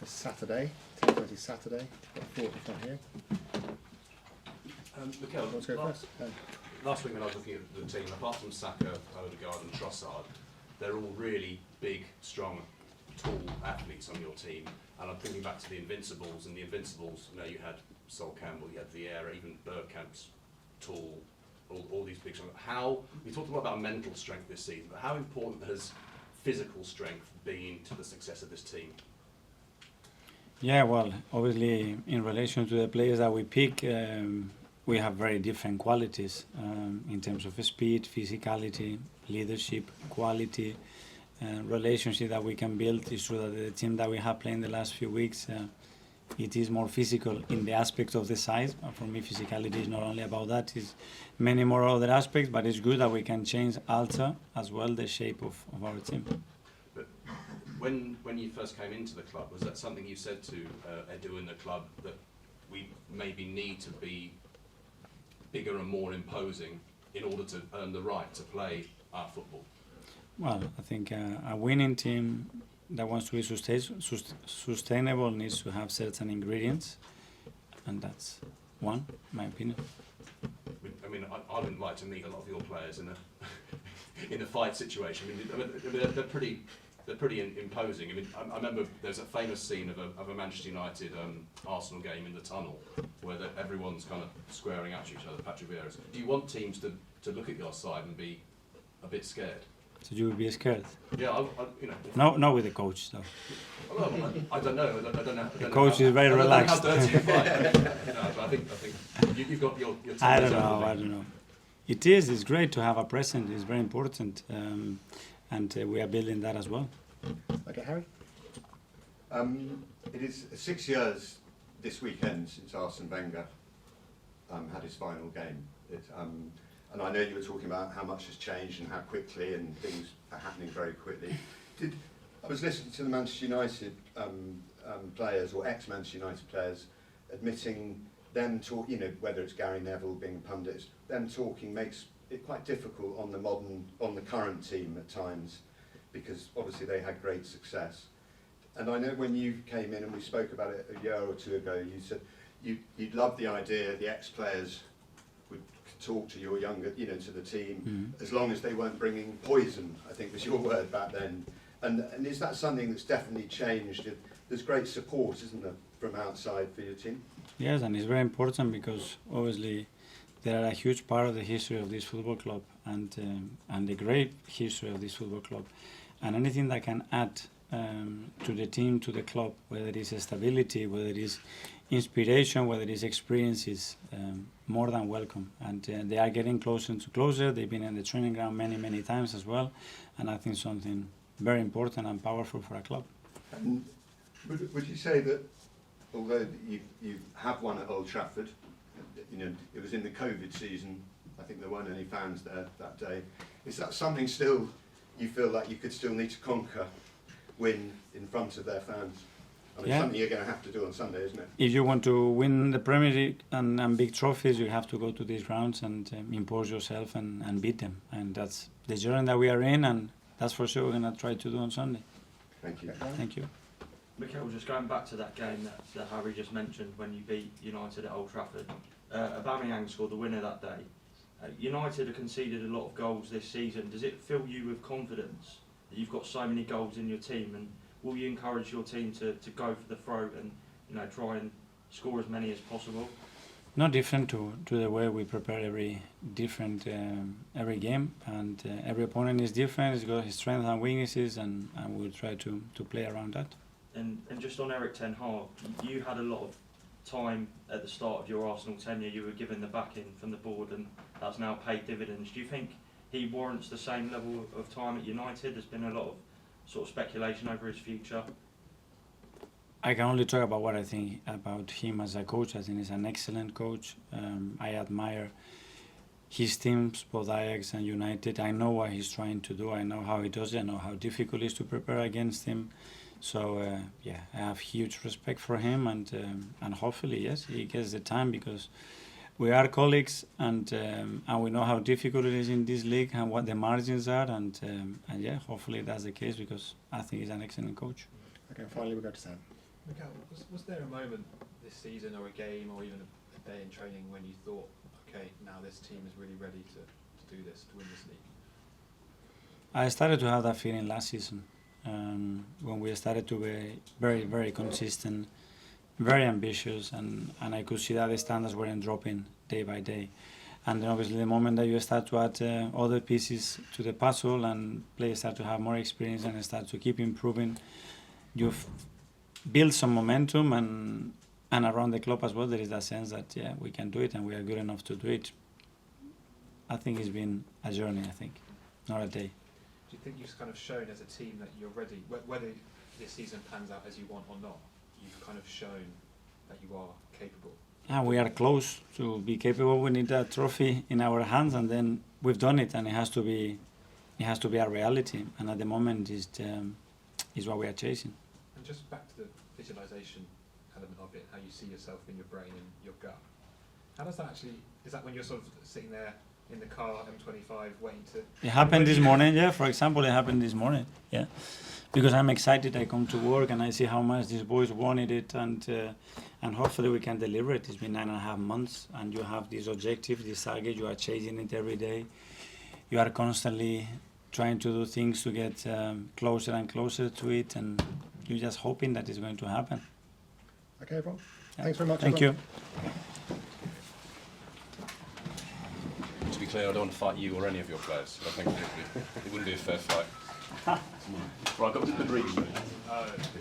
for Saturday, 10:30 Saturday. Got four at the front here. Mikel, Let's go first. last week when I was looking at the team, apart from Saka, Odegaard and Trossard, they're all really big, strong, tall athletes on your team. And I'm thinking back to the Invincibles, and the Invincibles, you know, you had Sol Campbell, you had Vieira, even Bergkamp's tall, all these big strong. We talked a lot about mental strength this season, but how important has physical strength been to the success of this team? Yeah, well, obviously in relation to the players that we pick, we have very different qualities in terms of speed, physicality, leadership, quality, relationship that we can build. It's true that the team that we have played in the last few weeks, it is more physical in the aspect of the size. But for me, physicality is not only about that, it's many more other aspects, but it's good that we can change, alter as well the shape of our team. But when you first came into the club, was that something you said to Edu in the club, that we maybe need to be bigger and more imposing in order to earn the right to play our football? Well, I think a winning team that wants to be sustainable needs to have certain ingredients, and that's one, in my opinion. I mean, I wouldn't like to meet a lot of your players in a in a fight situation. I mean, they're pretty imposing. I mean, I remember there's a famous scene of a Manchester United Arsenal game in the tunnel where everyone's kind of squaring at each other. Patrick Vieira. Do you want teams to look at your side and be a bit scared? So you would be scared? Yeah, you know. No, with the coach though. Well, I don't know. I don't know. The coach is very relaxed. I don't know how dirty you fight. No, but I think you've got your team. I don't know. It's great to have a presence. It's very important, and we are building that as well. Okay, Harry. It is 6 years this weekend since Arsene Wenger had his final game. And I know you were talking about how much has changed and how quickly, and things are happening very quickly. I was listening to the Manchester United players, or ex-Manchester United players, admitting them talk. You know, whether it's Gary Neville being pundits, them talking makes it quite difficult on the current team at times, because obviously they had great success. And I know when you came in and we spoke about it a year or two ago, you said you'd love the idea the ex-players would talk to your younger, you know, to the team, as long as they weren't bringing poison, I think was your word back then. And is that something that's definitely changed? There's great support, isn't there, from outside for your team? Yes, and it's very important because obviously they are a huge part of the history of this football club, and the great history of this football club. And anything that can add to the team, to the club, whether it is stability, whether it is inspiration, whether it is experience, is more than welcome. And they are getting closer and closer. They've been in the training ground many times as well, and I think something very important and powerful for a club. And would you say that, although you have won at Old Trafford, you know, it was in the COVID season, I think there weren't any fans there that day, is that something still you feel like you could still need to conquer, win in front of their fans? I mean, something you're going to have to do on Sunday, isn't it? If you want to win the Premier League and big trophies, you have to go to these rounds and impose yourself and beat them. And that's the journey that we are in, and that's for sure we're going to try to do on Sunday. Thank you. Thank you. Mikel, just going back to that game that Harry just mentioned when you beat United at Old Trafford, Aubameyang scored the winner that day. United have conceded a lot of goals this season. Does it fill you with confidence that you've got so many goals in your team, and will you encourage your team to go for the throat and, you know, try and score as many as possible? Not different to the way we prepare every game, and every opponent is different. It's got his strengths and weaknesses, and we'll try to play around that. And just on Erik ten Hag, you had a lot of time at the start of your Arsenal tenure. You were given the backing from the board, and that's now paid dividends. Do you think he warrants the same level of time at United? There's been a lot of sort of speculation over his future. I can only talk about what I think about him as a coach. I think he's an excellent coach. I admire his teams, both Ajax and United. I know what he's trying to do. I know how he does it. I know how difficult it is to prepare against him. So I have huge respect for him, and hopefully, yes, he gets the time, because we are colleagues, and we know how difficult it is in this league and what the margins are, and hopefully that's the case, because I think he's an excellent coach. Okay, finally we go to Sam. Mikel, was there a moment this season or a game or even a day in training when you thought, okay, now this team is really ready to do this, to win this league? I started to have that feeling last season when we started to be very, very consistent, very ambitious, and I could see that the standards weren't dropping day by day. And then obviously the moment that you start to add other pieces to the puzzle and players start to have more experience and start to keep improving, you've built some momentum, and around the club as well there is that sense that yeah, we can do it and we are good enough to do it. I think it's been a journey, I think, not a day. Do you think you've kind of shown as a team that you're ready, whether this season pans out as you want or not, you've kind of shown that you are capable? We are close to be capable. We need a trophy in our hands, and then we've done it, and it has to be a reality. And at the moment, is what we are chasing. And just back to the visualization element of it, how you see yourself in your brain and your gut. How does that actually? Is that when you're sort of sitting there in the car M25 waiting to? It happened this morning. Yeah, for example, it happened this morning. Yeah. Because I'm excited, I come to work and I see how much these boys wanted it, and hopefully we can deliver it. It's been 9.5 months, and you have this objective, this target. You are chasing it every day. You are constantly trying to do things to get closer and closer to it, and you're just hoping that it's going to happen. Okay, everyone. Yeah. Thanks very much. Thank everyone. you. To be clear, I don't want to fight you or any of your players. I think it wouldn't be a fair fight. Right, I've got to the reading.